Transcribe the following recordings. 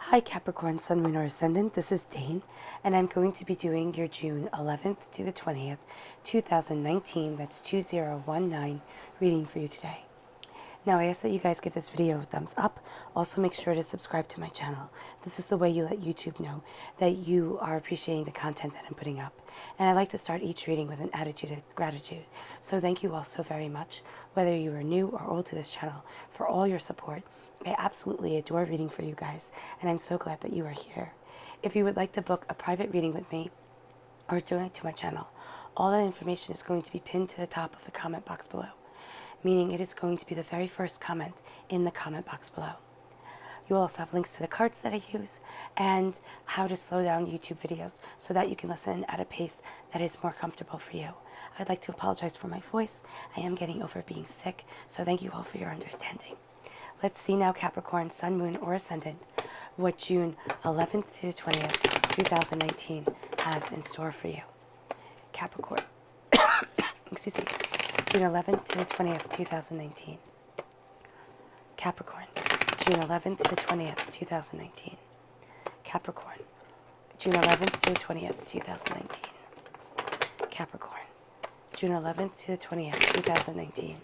Hi Capricorn, Sun, Moon, or Ascendant. This is Dane, and I'm going to be doing your June 11th to the 20th, 2019, that's 2019, reading for you today. Now, I ask that you guys give this video a thumbs up. Also, make sure to subscribe to my channel. This is the way you let YouTube know that you are appreciating the content that I'm putting up. And I like to start each reading with an attitude of gratitude. So thank you all so very much, whether you are new or old to this channel, for all your support. I absolutely adore reading for you guys, and I'm so glad that you are here. If you would like to book a private reading with me or donate to my channel, all that information is going to be pinned to the top of the comment box below, meaning it is going to be the very first comment in the comment box below. You will also have links to the cards that I use and how to slow down YouTube videos so that you can listen at a pace that is more comfortable for you. I'd like to apologize for my voice. I am getting over being sick, so thank you all for your understanding. Let's see now, Capricorn, Sun, Moon, or Ascendant, what June 11th to the 20th, 2019 has in store for you. Capricorn, excuse me, June 11th to the 20th, 2019. Capricorn, June 11th to the 20th, 2019. Capricorn, June 11th to the 20th, 2019. Capricorn, June 11th to the 20th, 2019.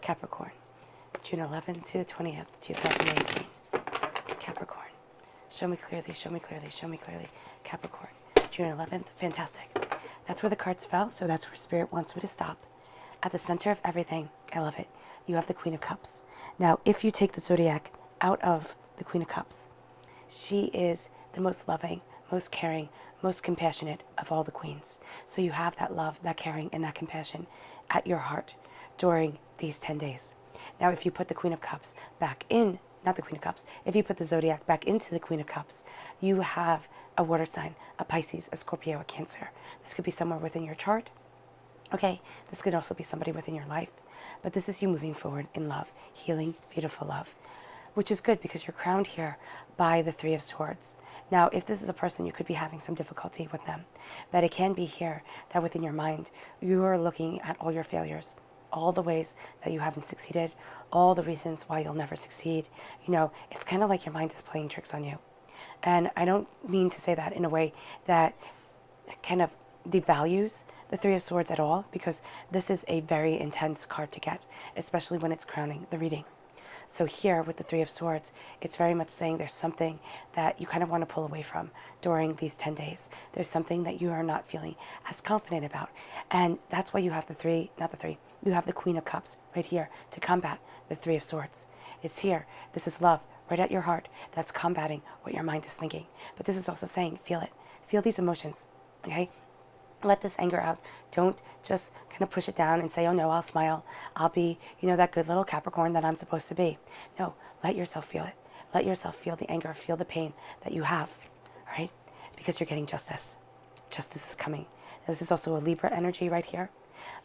Capricorn, June 11th to the 20th, 2019. Capricorn, show me clearly, show me clearly, show me clearly. Capricorn, June 11th, fantastic. That's where the cards fell, so that's where Spirit wants me to stop. At the center of everything, I love it, you have the Queen of Cups. Now, if you take the Zodiac out of the Queen of Cups, she is the most loving, most caring, most compassionate of all the queens. So you have that love, that caring, and that compassion at your heart during these 10 days. Now, if you put the Queen of Cups back in, not the Queen of Cups, if you put the Zodiac back into the Queen of Cups, you have a water sign, a Pisces, a Scorpio, a Cancer. This could be somewhere within your chart. Okay, this could also be somebody within your life. But this is you moving forward in love, healing, beautiful love, which is good because you're crowned here by the Three of Swords. Now, if this is a person, you could be having some difficulty with them. But it can be here that within your mind, you are looking at all your failures, all the ways that you haven't succeeded, all the reasons why you'll never succeed. You know, it's kind of like your mind is playing tricks on you. And I don't mean to say that in a way that kind of devalues the Three of Swords at all, because this is a very intense card to get, especially when it's crowning the reading. So here with the Three of Swords, it's very much saying there's something that you kind of want to pull away from during these 10 days. There's something that you are not feeling as confident about. And that's why you have you have the Queen of Cups right here to combat the Three of Swords. It's here. This is love right at your heart that's combating what your mind is thinking. But this is also saying, feel it. Feel these emotions, okay? Let this anger out. Don't just kind of push it down and say, oh no, I'll smile. I'll be, that good little Capricorn that I'm supposed to be. No, let yourself feel it. Let yourself feel the anger, feel the pain that you have, all right? Because you're getting justice. Justice is coming. This is also a Libra energy right here.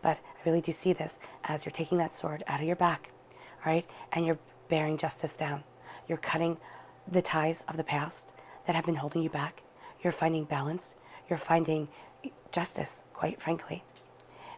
But I really do see this as you're taking that sword out of your back, all right? And you're bearing justice down. You're cutting the ties of the past that have been holding you back. You're finding balance. You're finding justice, quite frankly.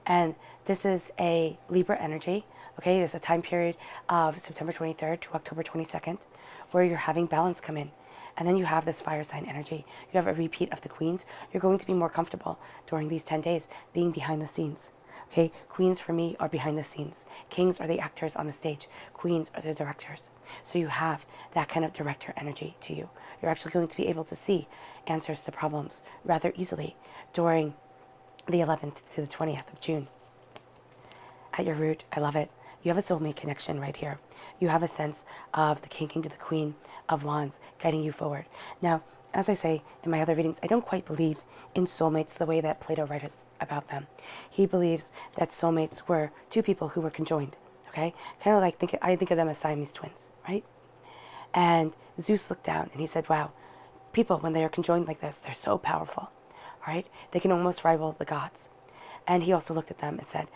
And this is a Libra energy, okay? There's a time period of September 23rd to October 22nd where you're having balance come in. And then you have this fire sign energy. You have a repeat of the queens. You're going to be more comfortable during these 10 days being behind the scenes. Okay, queens for me are behind the scenes. Kings are the actors on the stage. Queens are the directors. So you have that kind of director energy to you. You're actually going to be able to see answers to problems rather easily during the 11th to the 20th of June. At your root, I love it. You have a soulmate connection right here. You have a sense of the King and the Queen of Wands guiding you forward. Now, as I say in my other readings, I don't quite believe in soulmates the way that Plato writes about them. He believes that soulmates were two people who were conjoined, okay? Kind of like, I think of them as Siamese twins, right? And Zeus looked down and he said, wow, people, when they are conjoined like this, they're so powerful, all right? They can almost rival the gods. And he also looked at them and said,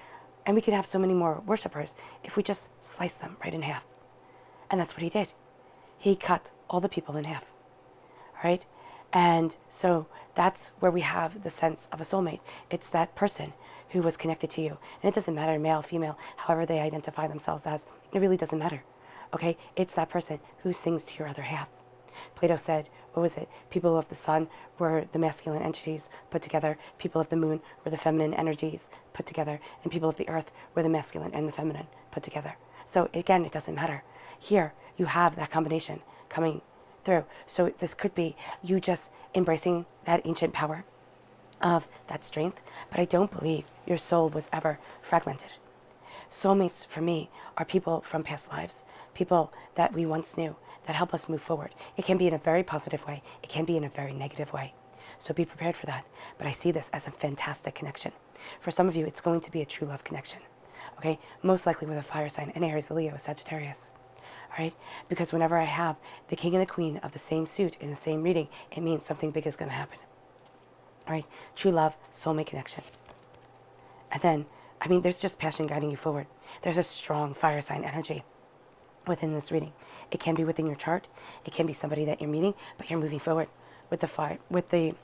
and we could have so many more worshipers if we just slice them right in half. And that's what he did. He cut all the people in half. Right? And so that's where we have the sense of a soulmate. It's that person who was connected to you. And it doesn't matter, male, female, however they identify themselves as. It really doesn't matter. Okay? It's that person who sings to your other half. Plato said, what was it? People of the sun were the masculine entities put together. People of the moon were the feminine energies put together. And people of the earth were the masculine and the feminine put together. So again, it doesn't matter. Here, you have that combination coming through. So this could be you just embracing that ancient power of that strength. But I don't believe your soul was ever fragmented. Soulmates for me are people from past lives, people that we once knew that help us move forward. It can be in a very positive way. It can be in a very negative way. So be prepared for that. But I see this as a fantastic connection. For some of you, it's going to be a true love connection. Okay? Most likely with a fire sign, an Aries, a Leo, a Sagittarius. All right? Because whenever I have the king and the queen of the same suit in the same reading, it means something big is going to happen. All right? True love, soulmate connection. And then, there's just passion guiding you forward. There's a strong fire sign energy within this reading. It can be within your chart. It can be somebody that you're meeting, but you're moving forward with the fire, with the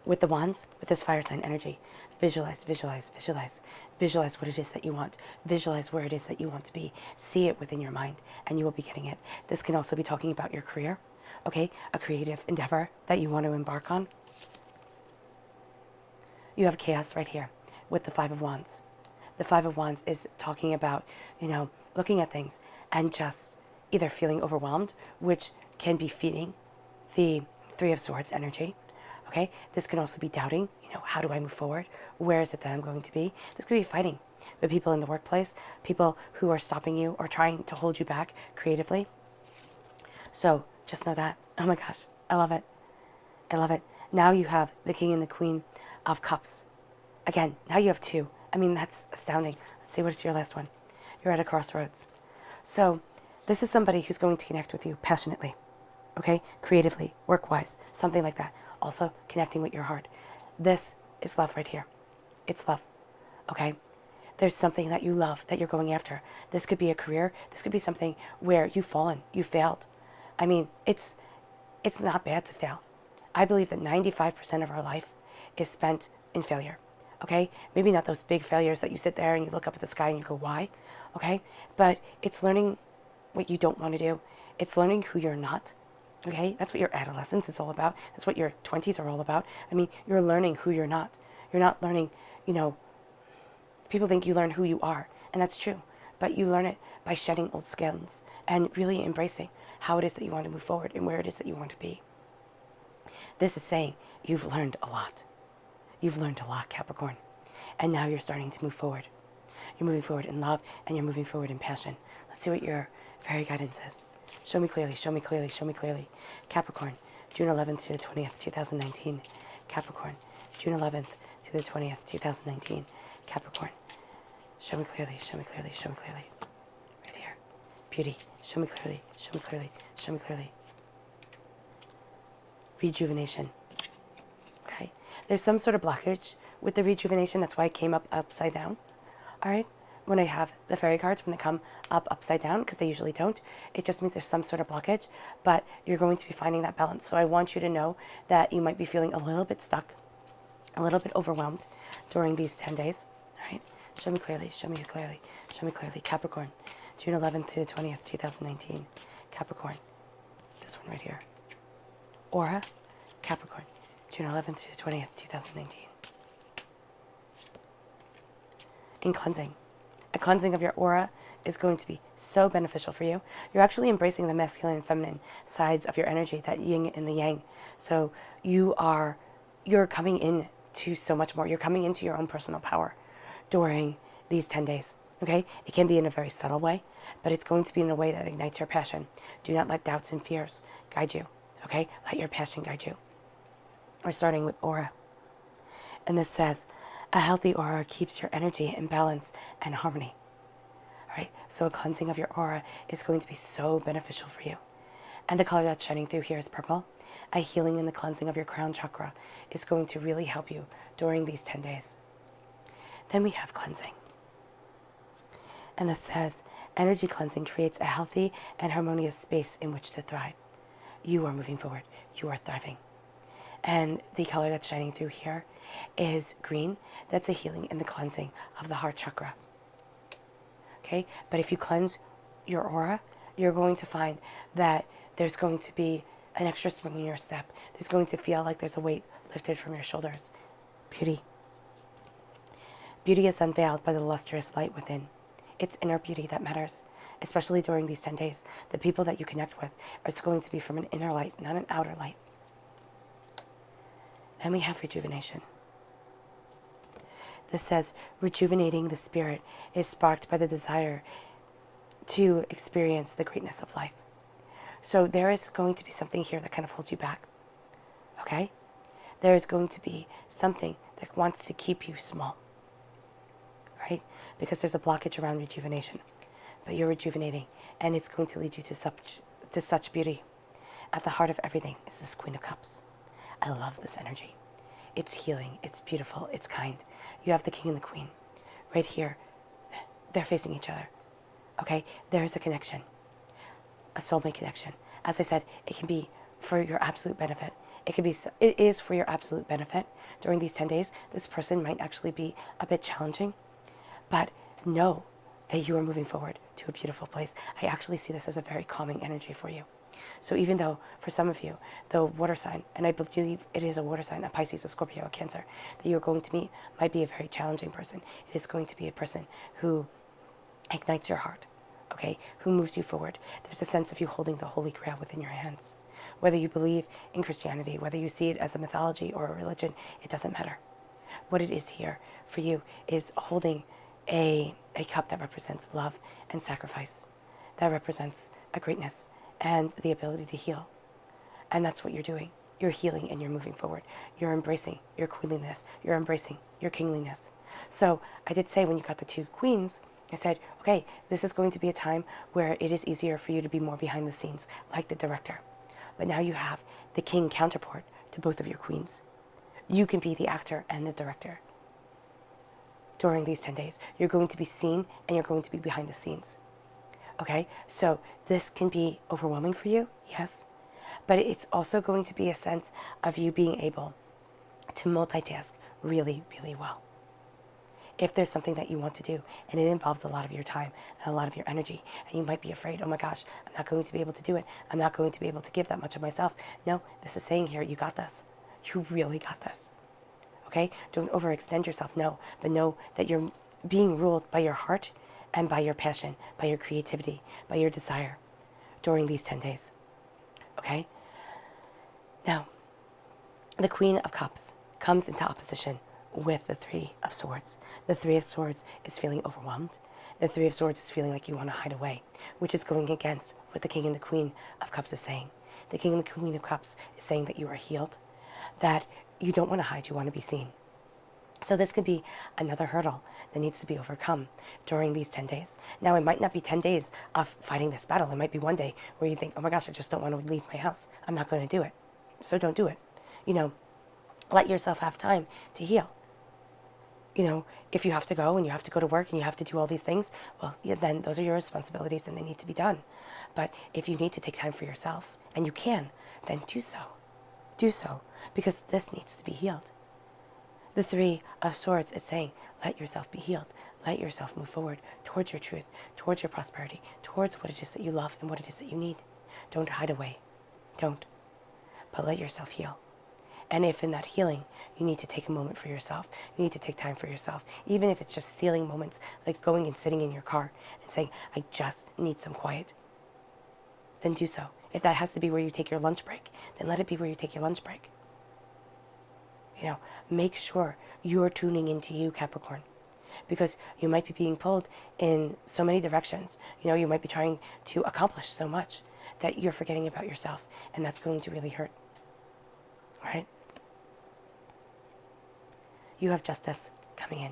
wands, with this fire sign energy. Visualize, visualize, visualize. Visualize what it is that you want. Visualize where it is that you want to be. See it within your mind, and you will be getting it. This can also be talking about your career, okay? A creative endeavor that you want to embark on. You have chaos right here with the Five of Wands. The Five of Wands is talking about, looking at things and just either feeling overwhelmed, which can be feeding the Three of Swords energy. Okay, this can also be doubting, how do I move forward? Where is it that I'm going to be? This could be fighting with people in the workplace, people who are stopping you or trying to hold you back creatively. So just know that. Oh my gosh, I love it. I love it. Now you have the King and the Queen of Cups. Again, now you have two. That's astounding. Let's see, what's your last one? You're at a crossroads. So this is somebody who's going to connect with you passionately, okay? Creatively, work-wise, something like that. Also connecting with your heart. This is love right here. It's love, okay? There's something that you love that you're going after. This could be a career. This could be something where you've fallen, you failed. It's not bad to fail. I believe that 95% of our life is spent in failure. Okay, maybe not those big failures that you sit there and you look up at the sky and you go, why? Okay, but it's learning what you don't want to do. It's learning who you're not. Okay, that's what your adolescence is all about. That's what your 20s are all about. You're learning who you're not. You're not learning, people think you learn who you are, and that's true. But you learn it by shedding old skins and really embracing how it is that you want to move forward and where it is that you want to be. This is saying you've learned a lot. You've learned a lot, Capricorn. And now you're starting to move forward. You're moving forward in love, and you're moving forward in passion. Let's see what your fairy guidance is. Show me clearly, show me clearly, show me clearly. Capricorn, June 11th to the 20th, 2019. Capricorn, June 11th to the 20th, 2019. Capricorn, show me clearly, show me clearly, show me clearly. Right here. Beauty, show me clearly, show me clearly, show me clearly. Rejuvenation. Okay? There's some sort of blockage with the rejuvenation. That's why it came up upside down. All right? When I have the fairy cards, when they come up upside down, because they usually don't, it just means there's some sort of blockage, but you're going to be finding that balance. So I want you to know that you might be feeling a little bit stuck, a little bit overwhelmed during these 10 days. All right? Show me clearly, show me clearly, show me clearly. Capricorn, June 11th to the 20th, 2019. Capricorn, this one right here. Aura, Capricorn, June 11th to the 20th, 2019. In cleansing. A cleansing of your aura is going to be so beneficial for you. You're actually embracing the masculine and feminine sides of your energy, that yin and the yang. So you're coming in to so much more. You're coming into your own personal power during these 10 days. Okay? It can be in a very subtle way, but it's going to be in a way that ignites your passion. Do not let doubts and fears guide you. Okay? Let your passion guide you. We're starting with aura. And this says, a healthy aura keeps your energy in balance and harmony. All right? So a cleansing of your aura is going to be so beneficial for you. And the color that's shining through here is purple. A healing and the cleansing of your crown chakra is going to really help you during these 10 days. Then we have cleansing. And this says, energy cleansing creates a healthy and harmonious space in which to thrive. You are moving forward. You are thriving. And the color that's shining through here is green. That's a healing and the cleansing of the heart chakra. Okay? But if you cleanse your aura, you're going to find that There's going to be an extra spring in your step. There's going to feel like there's a weight lifted from your shoulders. Beauty. Beauty is unveiled by the lustrous light within. It's inner beauty that matters, especially during these 10 days. The people that you connect with are going to be from an inner light, not an outer light. Then we have rejuvenation. This says, rejuvenating the spirit is sparked by the desire to experience the greatness of life. So there is going to be something here that kind of holds you back, okay? There is going to be something that wants to keep you small, right? Because there's a blockage around rejuvenation, but you're rejuvenating, and it's going to lead you to such beauty. At the heart of everything is this Queen of Cups. I love this energy. It's healing, it's beautiful, it's kind. You have the King and the Queen right here. They're facing each other, okay? There is a connection, a soulmate connection. As I said, it can be for your absolute benefit. It is for your absolute benefit. During these 10 days, this person might actually be a bit challenging, but know that you are moving forward to a beautiful place. I actually see this as a very calming energy for you. So even though for some of you, the water sign, and I believe it is a water sign, a Pisces, a Scorpio, a Cancer, that you're going to meet might be a very challenging person. It is going to be a person who ignites your heart, okay, who moves you forward. There's a sense of you holding the Holy Grail within your hands. Whether you believe in Christianity, whether you see it as a mythology or a religion, it doesn't matter. What it is here for you is holding a cup that represents love and sacrifice, that represents a greatness and the ability to heal. And that's what you're doing. You're healing and you're moving forward. You're embracing your queenliness. You're embracing your kingliness. So I did say when you got the two queens, I said, okay, this is going to be a time where it is easier for you to be more behind the scenes, like the director. But now you have the king counterpart to both of your queens. You can be the actor and the director. During these 10 days, you're going to be seen and you're going to be behind the scenes. Okay, so this can be overwhelming for you, yes, but it's also going to be a sense of you being able to multitask really, really well. If there's something that you want to do and it involves a lot of your time and a lot of your energy, and you might be afraid, oh my gosh, I'm not going to be able to do it. I'm not going to be able to give that much of myself. No, this is saying here, you got this. You really got this. Okay, don't overextend yourself, no, but know that you're being ruled by your heart and by your passion, by your creativity, by your desire during these 10 days, okay? Now, the Queen of Cups comes into opposition with the Three of Swords. The Three of Swords is feeling overwhelmed. The Three of Swords is feeling like you want to hide away, which is going against what the King and the Queen of Cups is saying. The King and the Queen of Cups is saying that you are healed, that you don't want to hide, you want to be seen. So this could be another hurdle that needs to be overcome during these 10 days. Now, it might not be 10 days of fighting this battle. It might be one day where you think, oh my gosh, I just don't want to leave my house. I'm not going to do it. So don't do it. You know, let yourself have time to heal. You know, if you have to go and you have to go to work and you have to do all these things, well, yeah, then those are your responsibilities and they need to be done. But if you need to take time for yourself, and you can, then do so. Do so, because this needs to be healed. The Three of Swords is saying, let yourself be healed. Let yourself move forward towards your truth, towards your prosperity, towards what it is that you love and what it is that you need. Don't hide away. Don't. But let yourself heal. And if in that healing, you need to take a moment for yourself, you need to take time for yourself, even if it's just stealing moments, like going and sitting in your car and saying, I just need some quiet, then do so. If that has to be where you take your lunch break, then let it be where you take your lunch break. You know, make sure you're tuning into you, Capricorn, because you might be being pulled in so many directions. You know, you might be trying to accomplish so much that you're forgetting about yourself, and that's going to really hurt. All right? You have Justice coming in,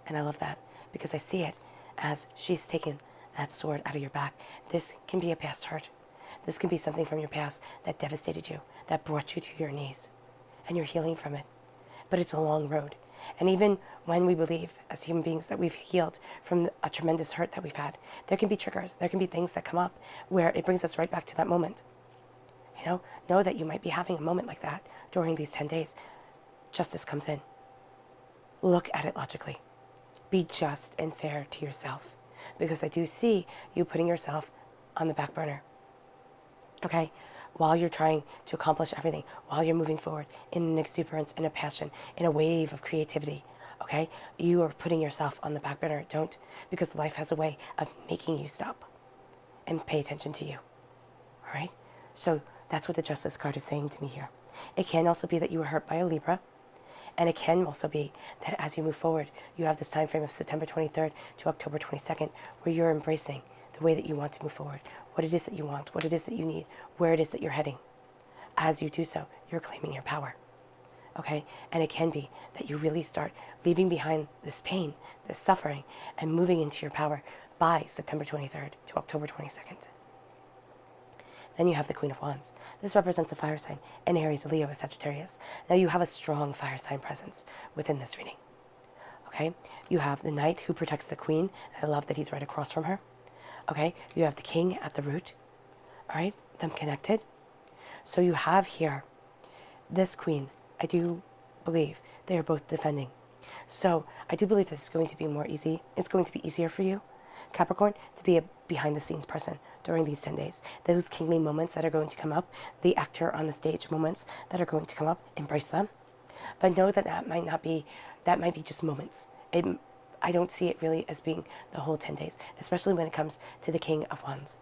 and I love that because I see it as she's taken that sword out of your back. This can be a past hurt. This can be something from your past that devastated you, that brought you to your knees, and you're healing from it. But it's a long road. And even when we believe as human beings that we've healed from a tremendous hurt that we've had, there can be triggers. There can be things that come up where it brings us right back to that moment. You know that you might be having a moment like that during these 10 days. Justice comes in. Look at it logically. Be just and fair to yourself, because I do see you putting yourself on the back burner. okay? While you're trying to accomplish everything, while you're moving forward in an exuberance, in a passion, in a wave of creativity, okay? You are putting yourself on the back burner. Don't, because life has a way of making you stop and pay attention to you, all right? So that's what the Justice card is saying to me here. It can also be that you were hurt by a Libra, and it can also be that as you move forward, you have this time frame of September 23rd to October 22nd, where you're embracing the way that you want to move forward, what it is that you want, what it is that you need, where it is that you're heading. As you do so, you're claiming your power, okay? And it can be that you really start leaving behind this pain, this suffering, and moving into your power by September 23rd to October 22nd. Then you have the Queen of Wands. This represents a fire sign, an Aries, a Leo, a Sagittarius. Now you have a strong fire sign presence within this reading, okay? You have the Knight who protects the Queen. I love that he's right across from her, okay? You have the King at the root, all right? Them connected. So you have here this Queen. I do believe they are both defending. So I do believe that it's going to be more easy. It's going to be easier for you, Capricorn, to be a behind-the-scenes person during these 10 days. Those kingly moments that are going to come up, the actor on the stage moments that are going to come up, embrace them. But know that that might be just moments. I don't see it really as being the whole 10 days, especially when it comes to the King of Wands.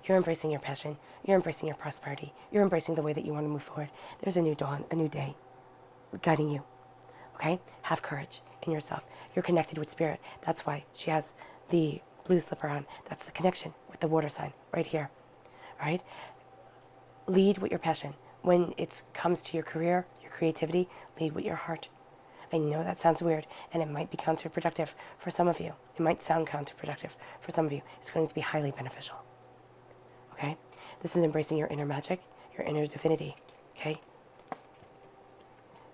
You're embracing your passion. You're embracing your prosperity. You're embracing the way that you want to move forward. There's a new dawn, a new day guiding you, okay? Have courage in yourself. You're connected with Spirit. That's why she has the blue slipper on. That's the connection with the water sign right here, all right? Lead with your passion. When it comes to your career, your creativity, lead with your heart. I know that sounds weird, and it might be counterproductive for some of you. It might sound counterproductive for some of you. It's going to be highly beneficial, okay? This is embracing your inner magic, your inner divinity, okay?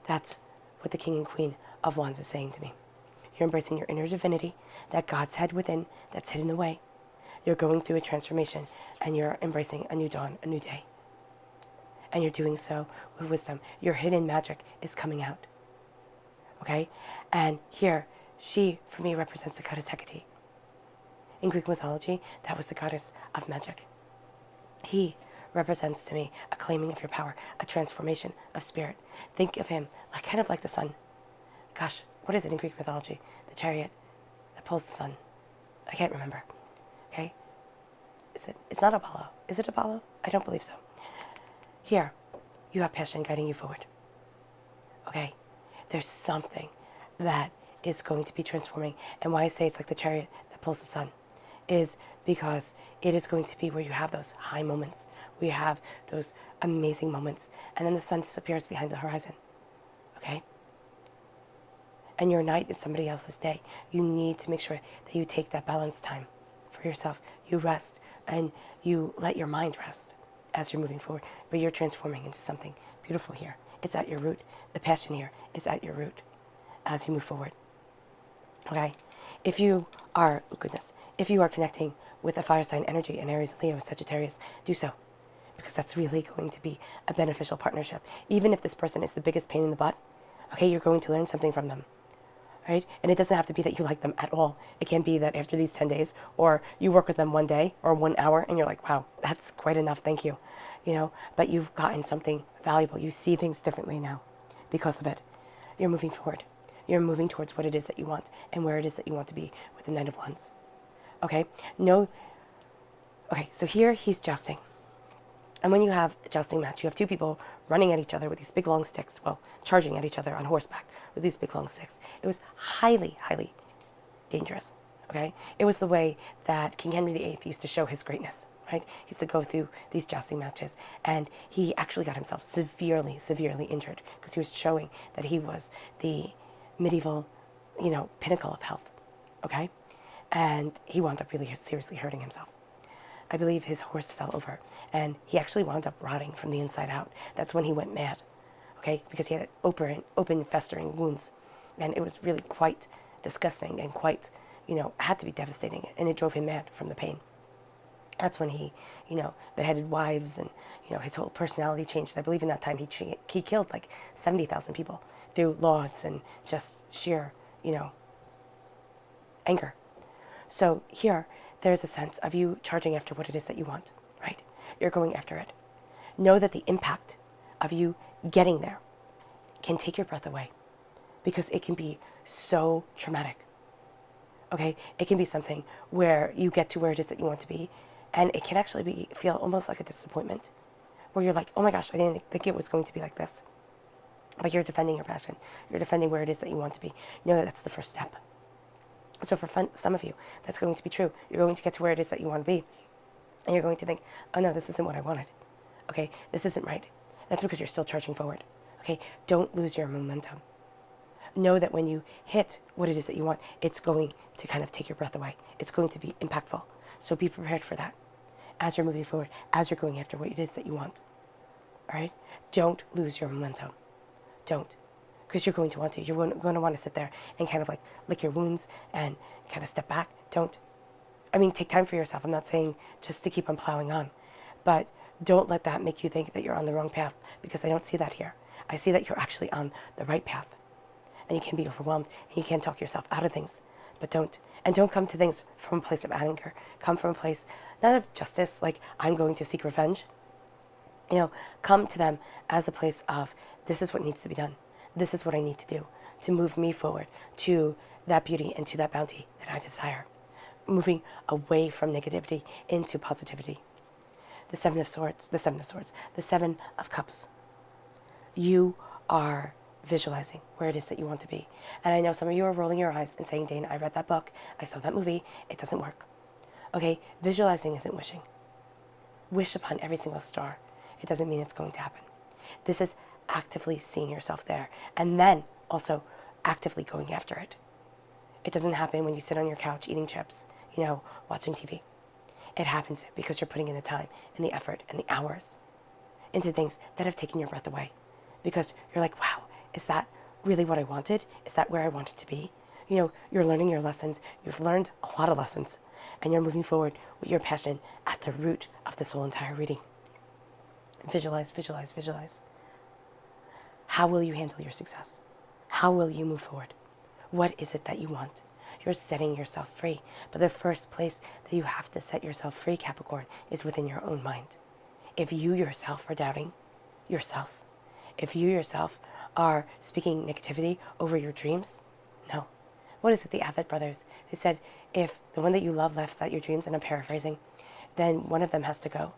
That's what the King and Queen of Wands is saying to me. You're embracing your inner divinity, that God's head within, that's hidden away. You're going through a transformation, and you're embracing a new dawn, a new day. And you're doing so with wisdom. Your hidden magic is coming out, okay? And here, she, for me, represents the goddess Hecate. In Greek mythology, that was the goddess of magic. He represents to me a claiming of your power, a transformation of spirit. Think of him like kind of like the sun. Gosh, what is it in Greek mythology? The chariot that pulls the sun. I can't remember. Okay? It's not Apollo. Is it Apollo? I don't believe so. Here, you have passion guiding you forward. Okay? There's something that is going to be transforming. And why I say it's like the chariot that pulls the sun is because it is going to be where you have those high moments, where you have those amazing moments, and then the sun disappears behind the horizon, okay? And your night is somebody else's day. You need to make sure that you take that balance time for yourself. You rest, and you let your mind rest as you're moving forward, but you're transforming into something beautiful here. It's at your root. The passion here is at your root as you move forward, okay? If you are, if you are connecting with a fire sign energy, an Aries, Leo, Sagittarius, do so. Because that's really going to be a beneficial partnership. Even if this person is the biggest pain in the butt, okay, you're going to learn something from them, right? And it doesn't have to be that you like them at all. It can be that after these 10 days, or you work with them 1 day or 1 hour, and you're like, wow, that's quite enough, thank you. You know, but you've gotten something valuable. You see things differently now because of it. You're moving forward. You're moving towards what it is that you want and where it is that you want to be with the Knight of Wands. Okay? Okay, so here he's jousting. And when you have a jousting match, you have two people running at each other with these big long sticks, well, charging at each other on horseback with these big long sticks. It was highly, highly dangerous, okay? It was the way that King Henry VIII used to show his greatness, right? He used to go through these jousting matches, and he actually got himself severely, severely injured because he was showing that he was the medieval, pinnacle of health, okay? And he wound up really seriously hurting himself. I believe his horse fell over, and he actually wound up rotting from the inside out. That's when he went mad, okay? Because he had open festering wounds, and it was really quite disgusting and quite, had to be devastating, and it drove him mad from the pain. That's when he, beheaded wives, and, his whole personality changed. I believe in that time he killed like 70,000 people through laws and just sheer, anger. So here, there's a sense of you charging after what it is that you want, right? You're going after it. Know that the impact of you getting there can take your breath away, because it can be so traumatic. Okay, it can be something where you get to where it is that you want to be, and it can actually feel almost like a disappointment, where you're like, oh my gosh, I didn't think it was going to be like this. But you're defending your passion. You're defending where it is that you want to be. You know that that's the first step. So for some of you, that's going to be true. You're going to get to where it is that you want to be, and you're going to think, oh no, this isn't what I wanted. Okay, this isn't right. That's because you're still charging forward. Okay, don't lose your momentum. Know that when you hit what it is that you want, it's going to kind of take your breath away. It's going to be impactful. So be prepared for that as you're moving forward, as you're going after what it is that you want. All right? Don't lose your momentum. Don't. Because you're going to want to. You're going to want to sit there and kind of like lick your wounds and kind of step back. Don't. I mean, take time for yourself. I'm not saying just to keep on plowing on. But don't let that make you think that you're on the wrong path, because I don't see that here. I see that you're actually on the right path. And you can be overwhelmed, and you can talk yourself out of things. But don't. And don't come to things from a place of anger. Come from a place, not of justice, like I'm going to seek revenge. You know, come to them as a place of, this is what needs to be done. This is what I need to do to move me forward to that beauty and to that bounty that I desire. Moving away from negativity into positivity. The Seven of Cups. You are visualizing where it is that you want to be. And I know some of you are rolling your eyes and saying, Dane, I read that book, I saw that movie, it doesn't work. Okay, visualizing isn't wishing. Wish upon every single star. It doesn't mean it's going to happen. This is actively seeing yourself there, and then also actively going after it. It doesn't happen when you sit on your couch eating chips, you know, watching TV. It happens because you're putting in the time and the effort and the hours into things that have taken your breath away. Because you're like, wow, is that really what I wanted? Is that where I wanted to be? You know, you're learning your lessons. You've learned a lot of lessons. And you're moving forward with your passion at the root of this whole entire reading. Visualize, visualize, visualize. How will you handle your success? How will you move forward? What is it that you want? You're setting yourself free. But the first place that you have to set yourself free, Capricorn, is within your own mind. If you yourself are doubting yourself, if you yourself are speaking negativity over your dreams, no. What is it, the Avid brothers? They said, if the one that you love laughs at your dreams, and I'm paraphrasing, then one of them has to go.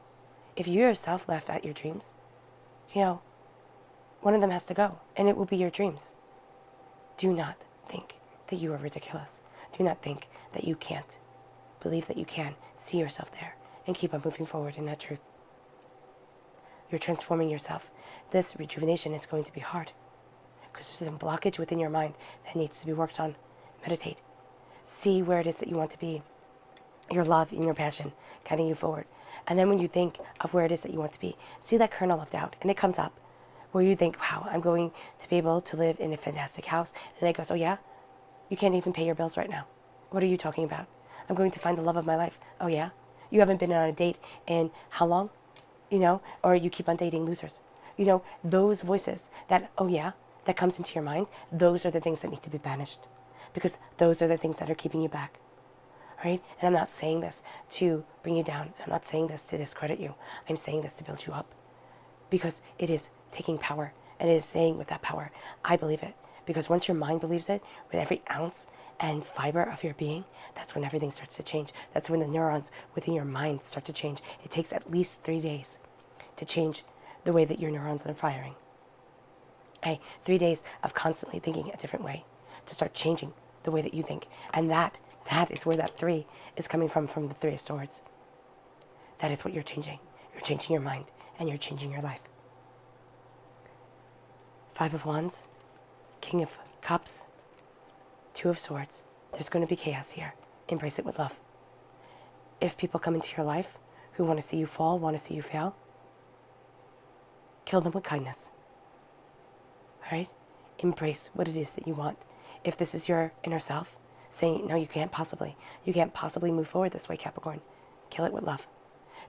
If you yourself laugh at your dreams, you know, one of them has to go, and it will be your dreams. Do not think that you are ridiculous. Do not think that you can't. Believe that you can. See yourself there, and keep on moving forward in that truth. You're transforming yourself. This rejuvenation is going to be hard, because there's some blockage within your mind that needs to be worked on. Meditate. See where it is that you want to be. Your love and your passion guiding you forward. And then when you think of where it is that you want to be, see that kernel of doubt, and it comes up, where you think, wow, I'm going to be able to live in a fantastic house. And it goes, oh yeah? You can't even pay your bills right now. What are you talking about? I'm going to find the love of my life. Oh yeah? You haven't been on a date in how long? You know, or you keep on dating losers. You know, those voices that, oh yeah, that comes into your mind, those are the things that need to be banished, because those are the things that are keeping you back. Right? And I'm not saying this to bring you down. I'm not saying this to discredit you. I'm saying this to build you up, because it is taking power, and it is saying with that power, I believe it. Because once your mind believes it, with every ounce and fiber of your being, that's when everything starts to change. That's when the neurons within your mind start to change. It takes at least 3 days to change the way that your neurons are firing. Hey, 3 days of constantly thinking a different way to start changing the way that you think. And that is where that 3 is coming from the 3 of Swords. That is what you're changing. You're changing your mind, and you're changing your life. 5 of Wands, King of Cups, 2 of Swords. There's going to be chaos here. Embrace it with love. If people come into your life who want to see you fall, want to see you fail, kill them with kindness. All right? Embrace what it is that you want. If this is your inner self saying, no, you can't possibly move forward this way, Capricorn, kill it with love.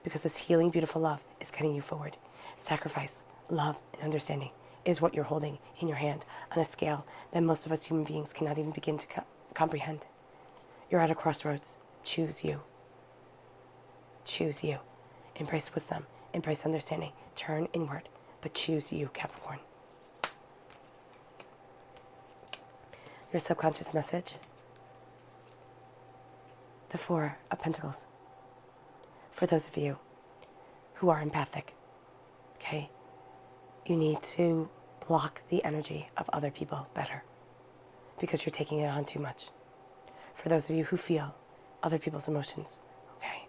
Because this healing, beautiful love is getting you forward. Sacrifice, love, and understanding is what you're holding in your hand on a scale that most of us human beings cannot even begin to comprehend. You're at a crossroads. Choose you. Choose you. Embrace wisdom. embrace understanding, turn inward, but choose you, Capricorn. Your subconscious message, the Four of Pentacles. For those of you who are empathic, okay, you need to block the energy of other people better because you're taking it on too much. For those of you who feel other people's emotions, okay,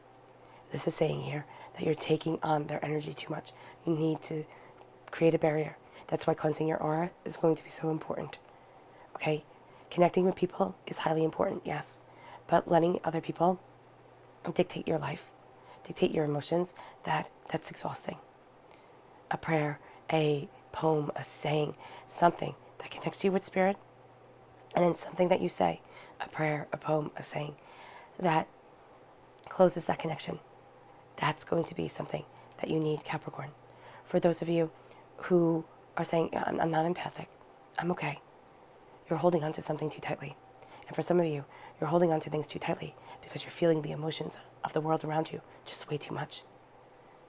this is saying here that you're taking on their energy too much. You need to create a barrier. That's why cleansing your aura is going to be so important, okay? Connecting with people is highly important, yes, but letting other people dictate your life, dictate your emotions, that's exhausting. A prayer, a poem, a saying, something that connects you with spirit, and then something that you say, a prayer, a poem, a saying, that closes that connection. That's going to be something that you need, Capricorn. For those of you who are saying, I'm not empathic, I'm okay. You're holding on to something too tightly. And for some of you, you're holding on to things too tightly because you're feeling the emotions of the world around you just way too much.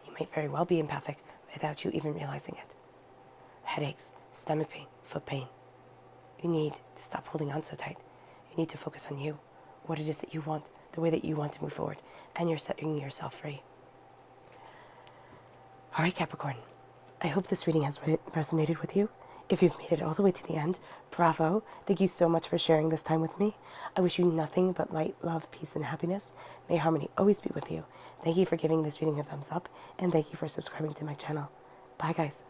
You might very well be empathic without you even realizing it. Headaches, stomach pain, foot pain. You need to stop holding on so tight. You need to focus on you, what it is that you want, the way that you want to move forward, and you're setting yourself free. All right, Capricorn, I hope this reading has resonated with you. If you've made it all the way to the end, bravo. Thank you so much for sharing this time with me. I wish you nothing but light, love, peace, and happiness. May harmony always be with you. Thank you for giving this reading a thumbs up, and thank you for subscribing to my channel. Bye, guys.